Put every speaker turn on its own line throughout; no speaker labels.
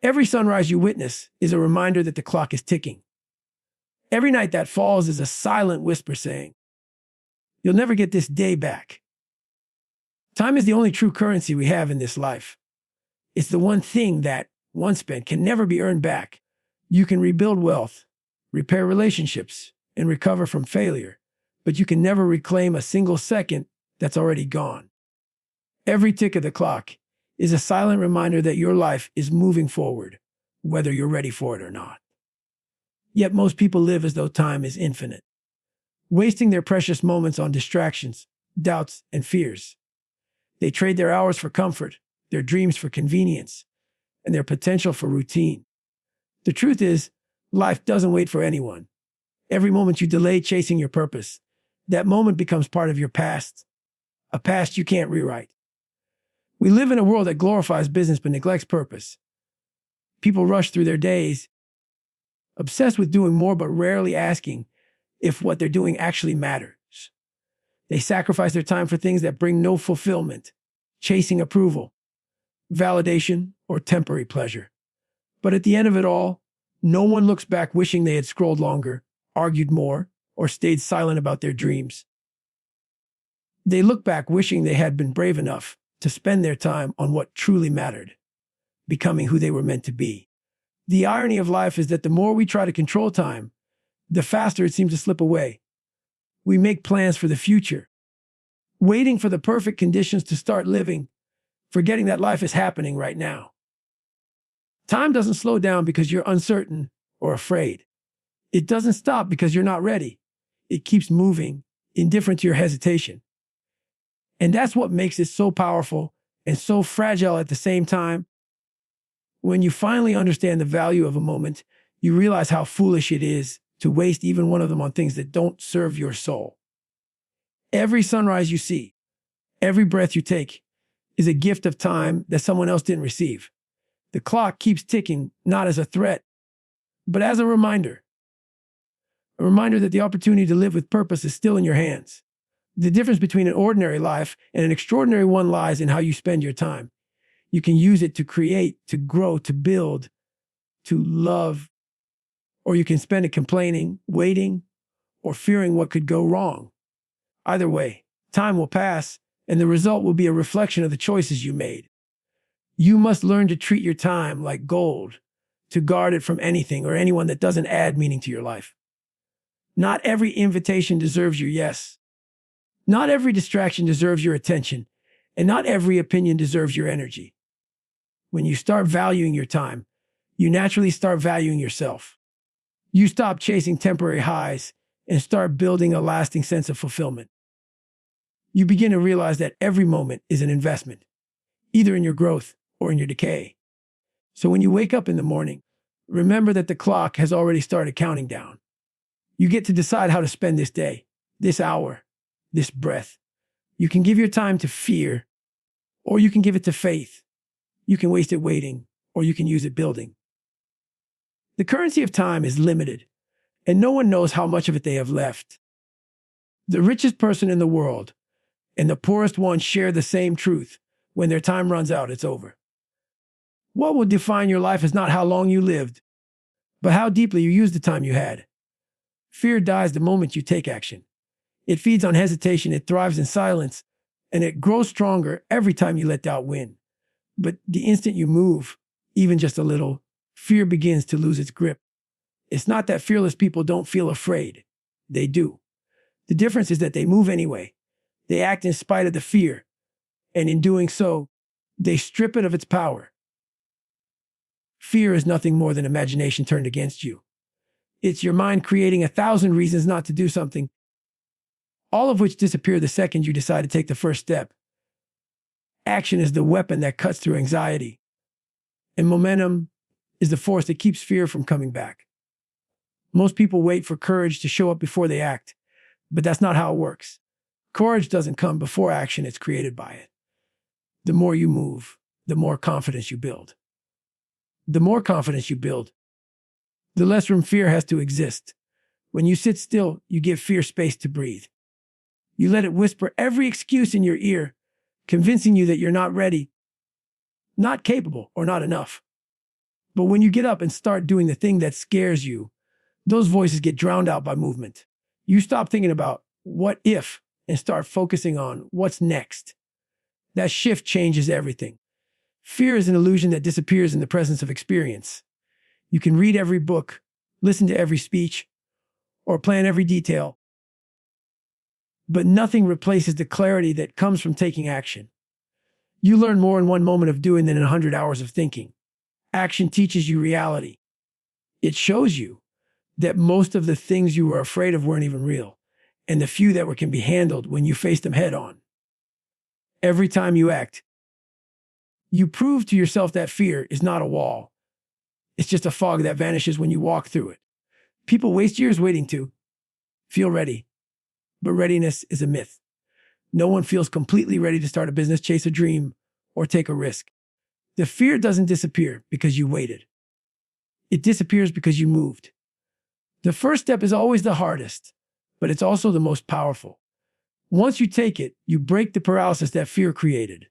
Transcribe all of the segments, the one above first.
Every sunrise you witness is a reminder that the clock is ticking. Every night that falls is a silent whisper saying, "You'll never get this day back." Time is the only true currency we have in this life. It's the one thing that, once spent, can never be earned back. You can rebuild wealth, repair relationships, and recover from failure, but you can never reclaim a single second that's already gone. Every tick of the clock is a silent reminder that your life is moving forward, whether you're ready for it or not. Yet most people live as though time is infinite, wasting their precious moments on distractions, doubts, and fears. They trade their hours for comfort, their dreams for convenience, and their potential for routine. The truth is, life doesn't wait for anyone. Every moment you delay chasing your purpose, that moment becomes part of your past, a past you can't rewrite. We live in a world that glorifies business but neglects purpose. People rush through their days, obsessed with doing more but rarely asking if what they're doing actually matters. They sacrifice their time for things that bring no fulfillment, chasing approval, validation, or temporary pleasure. But at the end of it all, no one looks back wishing they had scrolled longer, argued more, or stayed silent about their dreams. They look back wishing they had been brave enough to spend their time on what truly mattered, becoming who they were meant to be. The irony of life is that the more we try to control time, the faster it seems to slip away. We make plans for the future, waiting for the perfect conditions to start living, forgetting that life is happening right now. Time doesn't slow down because you're uncertain or afraid. It doesn't stop because you're not ready. It keeps moving, indifferent to your hesitation. And that's what makes it so powerful and so fragile at the same time. When you finally understand the value of a moment, you realize how foolish it is to waste even one of them on things that don't serve your soul. Every sunrise you see, every breath you take, is a gift of time that someone else didn't receive. The clock keeps ticking, not as a threat, but as a reminder. A reminder that the opportunity to live with purpose is still in your hands. The difference between an ordinary life and an extraordinary one lies in how you spend your time. You can use it to create, to grow, to build, to love, or you can spend it complaining, waiting, or fearing what could go wrong. Either way, time will pass, and the result will be a reflection of the choices you made. You must learn to treat your time like gold, to guard it from anything or anyone that doesn't add meaning to your life. Not every invitation deserves your yes. Not every distraction deserves your attention, and not every opinion deserves your energy. When you start valuing your time, you naturally start valuing yourself. You stop chasing temporary highs and start building a lasting sense of fulfillment. You begin to realize that every moment is an investment, either in your growth or in your decay. So when you wake up in the morning, remember that the clock has already started counting down. You get to decide how to spend this day, this hour, this breath. You can give your time to fear, or you can give it to faith. You can waste it waiting, or you can use it building. The currency of time is limited, and no one knows how much of it they have left. The richest person in the world and the poorest one share the same truth. When their time runs out, it's over. What will define your life is not how long you lived, but how deeply you used the time you had. Fear dies the moment you take action. It feeds on hesitation, it thrives in silence, and it grows stronger every time you let doubt win. But the instant you move, even just a little, fear begins to lose its grip. It's not that fearless people don't feel afraid. They do. The difference is that they move anyway. They act in spite of the fear, and in doing so, they strip it of its power. Fear is nothing more than imagination turned against you. It's your mind creating 1,000 reasons not to do something, all of which disappear the second you decide to take the first step. Action is the weapon that cuts through anxiety, and momentum is the force that keeps fear from coming back. Most people wait for courage to show up before they act, but that's not how it works. Courage doesn't come before action, it's created by it. The more you move, the more confidence you build. The more confidence you build, the less room fear has to exist. When you sit still, you give fear space to breathe. You let it whisper every excuse in your ear, convincing you that you're not ready, not capable, or not enough. But when you get up and start doing the thing that scares you, those voices get drowned out by movement. You stop thinking about what if and start focusing on what's next. That shift changes everything. Fear is an illusion that disappears in the presence of experience. You can read every book, listen to every speech, or plan every detail, but nothing replaces the clarity that comes from taking action. You learn more in one moment of doing than in 100 hours of thinking. Action teaches you reality. It shows you that most of the things you were afraid of weren't even real, and the few that can be handled when you face them head on. Every time you act, you prove to yourself that fear is not a wall. It's just a fog that vanishes when you walk through it. People waste years waiting to feel ready, but readiness is a myth. No one feels completely ready to start a business, chase a dream, or take a risk. The fear doesn't disappear because you waited. It disappears because you moved. The first step is always the hardest, but it's also the most powerful. Once you take it, you break the paralysis that fear created.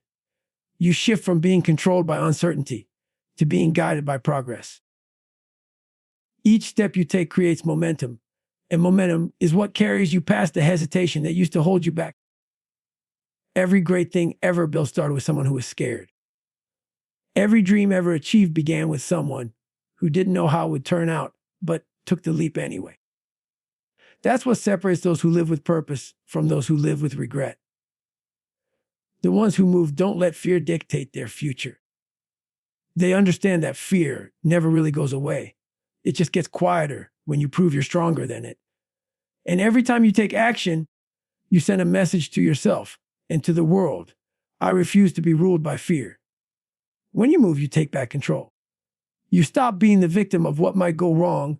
You shift from being controlled by uncertainty to being guided by progress. Each step you take creates momentum, and momentum is what carries you past the hesitation that used to hold you back. Every great thing ever built started with someone who was scared. Every dream ever achieved began with someone who didn't know how it would turn out, but took the leap anyway. That's what separates those who live with purpose from those who live with regret. The ones who move don't let fear dictate their future. They understand that fear never really goes away. It just gets quieter when you prove you're stronger than it. And every time you take action, you send a message to yourself and to the world. I refuse to be ruled by fear. When you move, you take back control. You stop being the victim of what might go wrong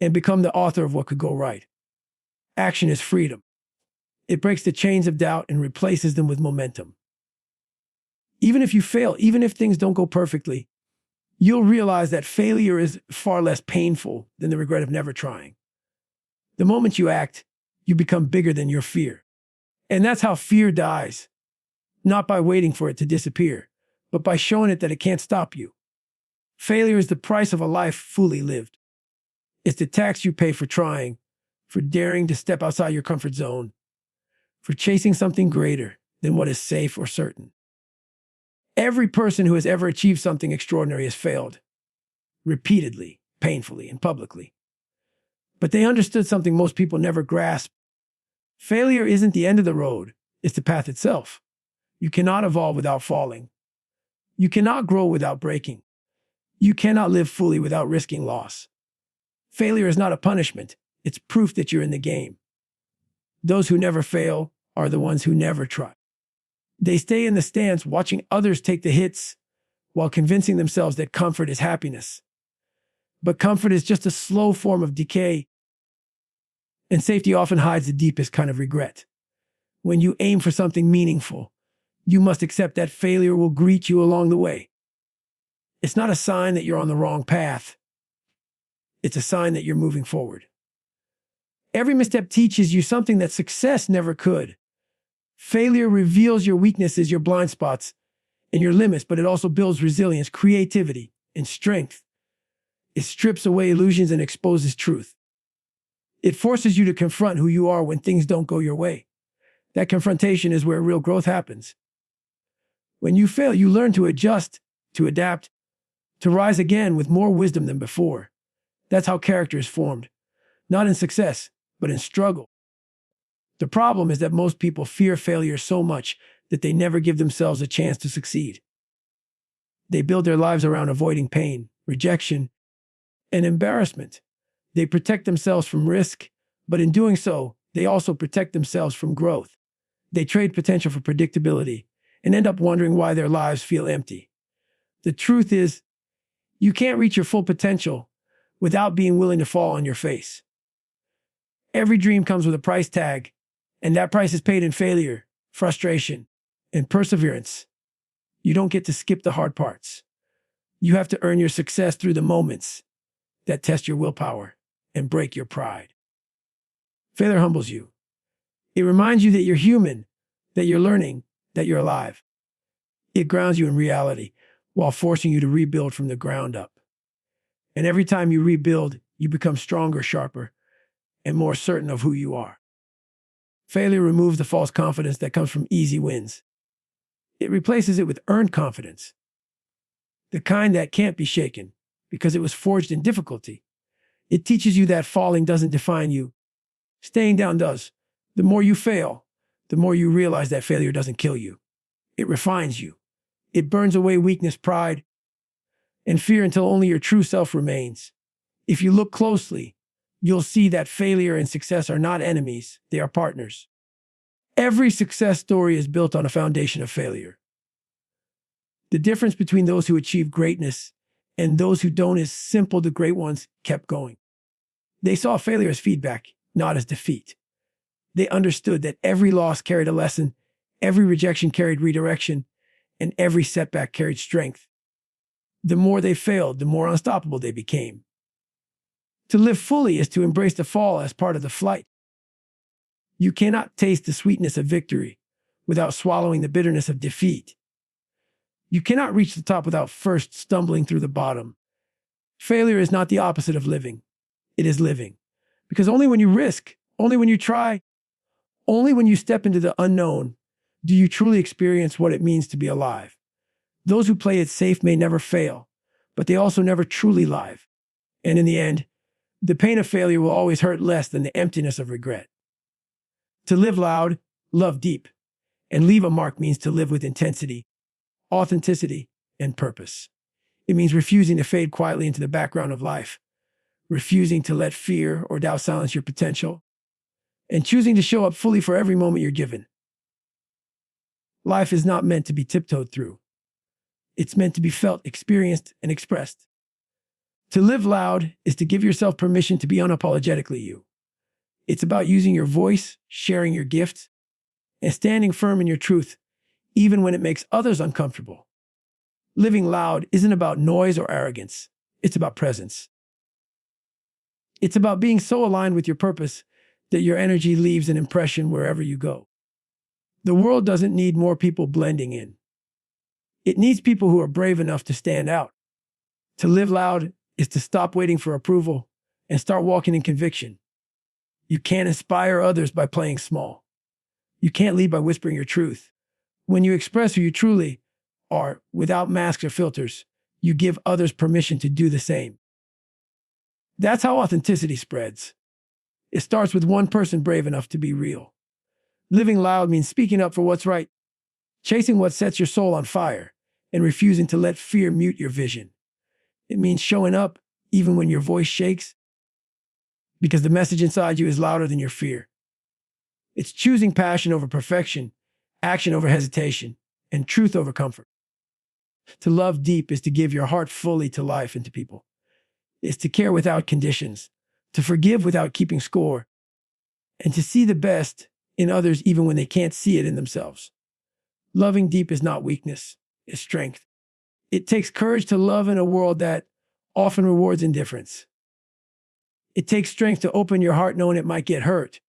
and become the author of what could go right. Action is freedom. It breaks the chains of doubt and replaces them with momentum. Even if you fail, even if things don't go perfectly, you'll realize that failure is far less painful than the regret of never trying. The moment you act, you become bigger than your fear. And that's how fear dies. Not by waiting for it to disappear, but by showing it that it can't stop you. Failure is the price of a life fully lived. It's the tax you pay for trying, for daring to step outside your comfort zone, for chasing something greater than what is safe or certain. Every person who has ever achieved something extraordinary has failed, repeatedly, painfully, and publicly. But they understood something most people never grasp. Failure isn't the end of the road, it's the path itself. You cannot evolve without falling. You cannot grow without breaking. You cannot live fully without risking loss. Failure is not a punishment, it's proof that you're in the game. Those who never fail are the ones who never try. They stay in the stands watching others take the hits while convincing themselves that comfort is happiness. But comfort is just a slow form of decay, and safety often hides the deepest kind of regret. When you aim for something meaningful, you must accept that failure will greet you along the way. It's not a sign that you're on the wrong path. It's a sign that you're moving forward. Every misstep teaches you something that success never could. Failure reveals your weaknesses, your blind spots, and your limits, but it also builds resilience, creativity, and strength. It strips away illusions and exposes truth. It forces you to confront who you are when things don't go your way. That confrontation is where real growth happens. When you fail, you learn to adjust, to adapt, to rise again with more wisdom than before. That's how character is formed, not in success, but in struggle. The problem is that most people fear failure so much that they never give themselves a chance to succeed. They build their lives around avoiding pain, rejection, and embarrassment. They protect themselves from risk, but in doing so, they also protect themselves from growth. They trade potential for predictability and end up wondering why their lives feel empty. The truth is, you can't reach your full potential without being willing to fall on your face. Every dream comes with a price tag, and that price is paid in failure, frustration, and perseverance. You don't get to skip the hard parts. You have to earn your success through the moments that test your willpower and break your pride. Failure humbles you. It reminds you that you're human, that you're learning, that you're alive. It grounds you in reality while forcing you to rebuild from the ground up. And every time you rebuild, you become stronger, sharper, and more certain of who you are. Failure removes the false confidence that comes from easy wins. It replaces it with earned confidence, the kind that can't be shaken because it was forged in difficulty. It teaches you that falling doesn't define you. Staying down does. The more you fail, the more you realize that failure doesn't kill you. It refines you. It burns away weakness, pride, and fear until only your true self remains. If you look closely, you'll see that failure and success are not enemies, they are partners. Every success story is built on a foundation of failure. The difference between those who achieve greatness and those who don't is simple. The great ones kept going. They saw failure as feedback, not as defeat. They understood that every loss carried a lesson, every rejection carried redirection, and every setback carried strength. The more they failed, the more unstoppable they became. To live fully is to embrace the fall as part of the flight. You cannot taste the sweetness of victory without swallowing the bitterness of defeat. You cannot reach the top without first stumbling through the bottom. Failure is not the opposite of living. It is living. Because only when you risk, only when you try, only when you step into the unknown, do you truly experience what it means to be alive. Those who play it safe may never fail, but they also never truly live. And in the end, the pain of failure will always hurt less than the emptiness of regret. To live loud, love deep, and leave a mark means to live with intensity, authenticity, and purpose. It means refusing to fade quietly into the background of life, refusing to let fear or doubt silence your potential, and choosing to show up fully for every moment you're given. Life is not meant to be tiptoed through. It's meant to be felt, experienced, and expressed. To live loud is to give yourself permission to be unapologetically you. It's about using your voice, sharing your gifts, and standing firm in your truth, even when it makes others uncomfortable. Living loud isn't about noise or arrogance. It's about presence. It's about being so aligned with your purpose that your energy leaves an impression wherever you go. The world doesn't need more people blending in. It needs people who are brave enough to stand out. To live loud is to stop waiting for approval and start walking in conviction. You can't inspire others by playing small. You can't lead by whispering your truth. When you express who you truly are, without masks or filters, you give others permission to do the same. That's how authenticity spreads. It starts with one person brave enough to be real. Living loud means speaking up for what's right, chasing what sets your soul on fire, and refusing to let fear mute your vision. It means showing up even when your voice shakes, because the message inside you is louder than your fear. It's choosing passion over perfection, action over hesitation, and truth over comfort. To love deep is to give your heart fully to life and to people. It's to care without conditions, to forgive without keeping score, and to see the best in others even when they can't see it in themselves. Loving deep is not weakness, it's strength. It takes courage to love in a world that often rewards indifference. It takes strength to open your heart knowing it might get hurt,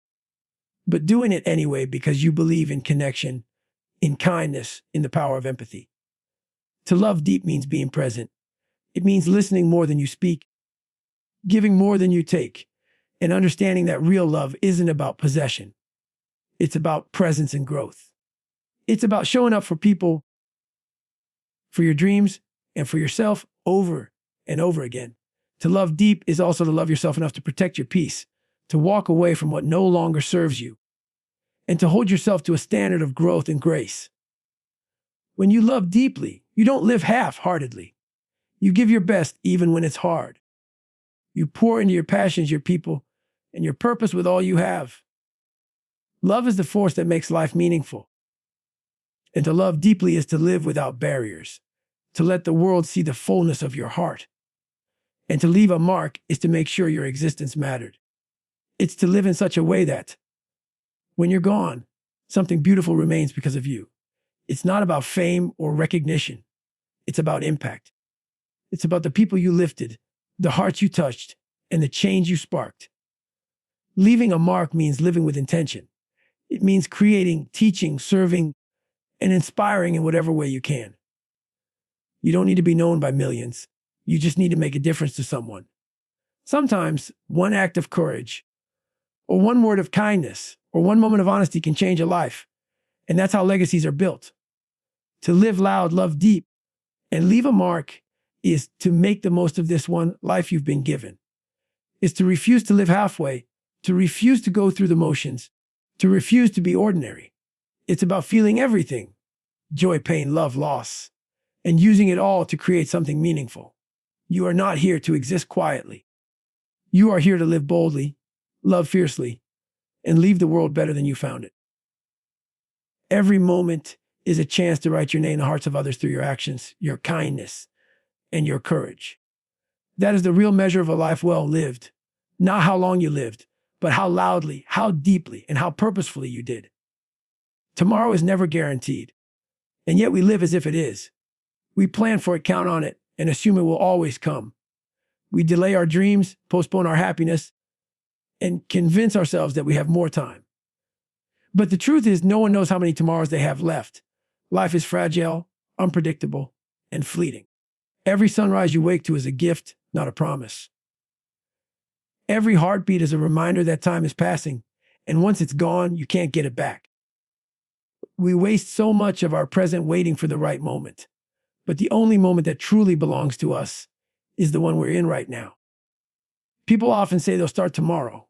but doing it anyway because you believe in connection, in kindness, in the power of empathy. To love deep means being present. It means listening more than you speak, giving more than you take, and understanding that real love isn't about possession. It's about presence and growth. It's about showing up for people, for your dreams, and for yourself over and over again. To love deep is also to love yourself enough to protect your peace, to walk away from what no longer serves you, and to hold yourself to a standard of growth and grace. When you love deeply, you don't live half-heartedly. You give your best even when it's hard. You pour into your passions, your people, and your purpose with all you have. Love is the force that makes life meaningful. And to love deeply is to live without barriers, to let the world see the fullness of your heart. And to leave a mark is to make sure your existence mattered. It's to live in such a way that, when you're gone, something beautiful remains because of you. It's not about fame or recognition. It's about impact. It's about the people you lifted, the hearts you touched, and the change you sparked. Leaving a mark means living with intention. It means creating, teaching, serving, and inspiring in whatever way you can. You don't need to be known by millions. You just need to make a difference to someone. Sometimes one act of courage, or one word of kindness, or one moment of honesty can change a life. And that's how legacies are built. To live loud, love deep, and leave a mark is to make the most of this one life you've been given. Is to refuse to live halfway, to refuse to go through the motions, to refuse to be ordinary. It's about feeling everything: joy, pain, love, loss, and using it all to create something meaningful. You are not here to exist quietly. You are here to live boldly, love fiercely, and leave the world better than you found it. Every moment is a chance to write your name in the hearts of others through your actions, your kindness, and your courage. That is the real measure of a life well lived. Not how long you lived, but how loudly, how deeply, and how purposefully you did. Tomorrow is never guaranteed, and yet we live as if it is. We plan for it, count on it, and assume it will always come. We delay our dreams, postpone our happiness, and convince ourselves that we have more time. But the truth is, no one knows how many tomorrows they have left. Life is fragile, unpredictable, and fleeting. Every sunrise you wake to is a gift, not a promise. Every heartbeat is a reminder that time is passing, and once it's gone, you can't get it back. We waste so much of our present waiting for the right moment, but the only moment that truly belongs to us is the one we're in right now. People often say they'll start tomorrow.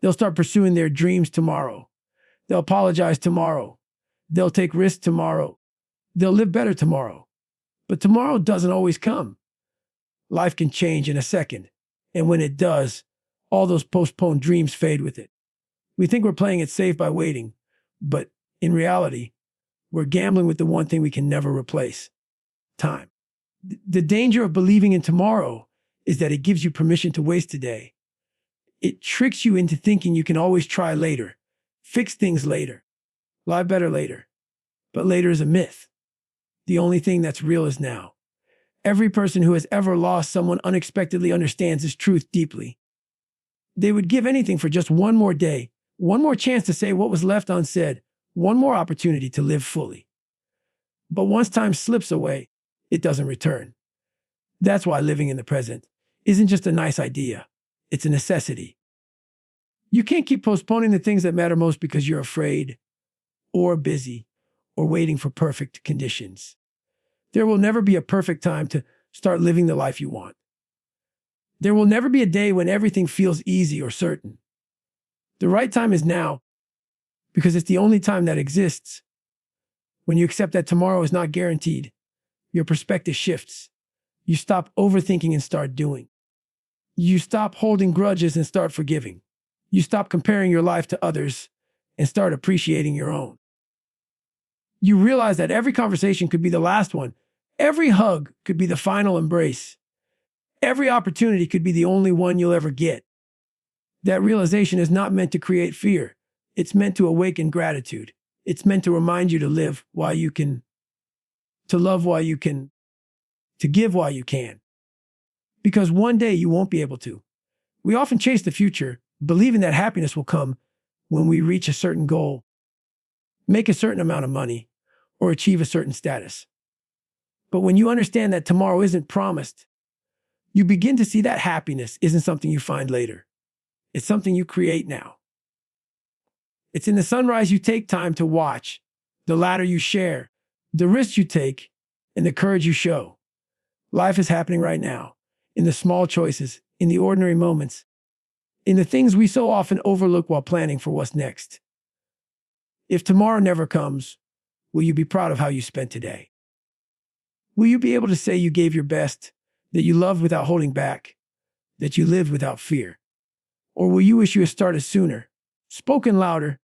They'll start pursuing their dreams tomorrow. They'll apologize tomorrow. They'll take risks tomorrow. They'll live better tomorrow. But tomorrow doesn't always come. Life can change in a second, and when it does, all those postponed dreams fade with it. We think we're playing it safe by waiting, but in reality, we're gambling with the one thing we can never replace: time. The danger of believing in tomorrow is that it gives you permission to waste today. It tricks you into thinking you can always try later, fix things later, live better later. But later is a myth. The only thing that's real is now. Every person who has ever lost someone unexpectedly understands this truth deeply. They would give anything for just one more day, one more chance to say what was left unsaid, one more opportunity to live fully. But once time slips away, it doesn't return. That's why living in the present isn't just a nice idea. It's a necessity. You can't keep postponing the things that matter most because you're afraid, or busy, or waiting for perfect conditions. There will never be a perfect time to start living the life you want. There will never be a day when everything feels easy or certain. The right time is now, because it's the only time that exists. When you accept that tomorrow is not guaranteed, your perspective shifts. You stop overthinking and start doing. You stop holding grudges and start forgiving. You stop comparing your life to others and start appreciating your own. You realize that every conversation could be the last one. Every hug could be the final embrace. Every opportunity could be the only one you'll ever get. That realization is not meant to create fear. It's meant to awaken gratitude. It's meant to remind you to live while you can, to love while you can, to give while you can. Because one day you won't be able to. We often chase the future, believing that happiness will come when we reach a certain goal, make a certain amount of money, or achieve a certain status. But when you understand that tomorrow isn't promised, you begin to see that happiness isn't something you find later. It's something you create now. It's in the sunrise you take time to watch, the ladder you share, the risks you take, and the courage you show. Life is happening right now, in the small choices, in the ordinary moments, in the things we so often overlook while planning for what's next. If tomorrow never comes, will you be proud of how you spent today? Will you be able to say you gave your best, that you loved without holding back, that you lived without fear? Or will you wish you had started sooner, spoken louder,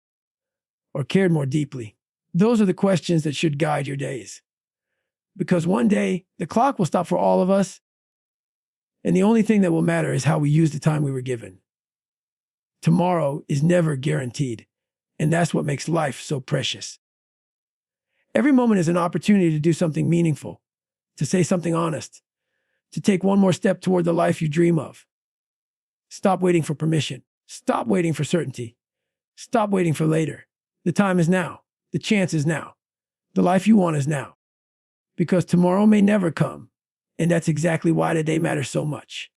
or cared more deeply? Those are the questions that should guide your days. Because one day, the clock will stop for all of us, and the only thing that will matter is how we use the time we were given. Tomorrow is never guaranteed, and that's what makes life so precious. Every moment is an opportunity to do something meaningful, to say something honest, to take one more step toward the life you dream of. Stop waiting for permission. Stop waiting for certainty. Stop waiting for later. The time is now. The chance is now. The life you want is now. Because tomorrow may never come, And that's exactly why today matters so much.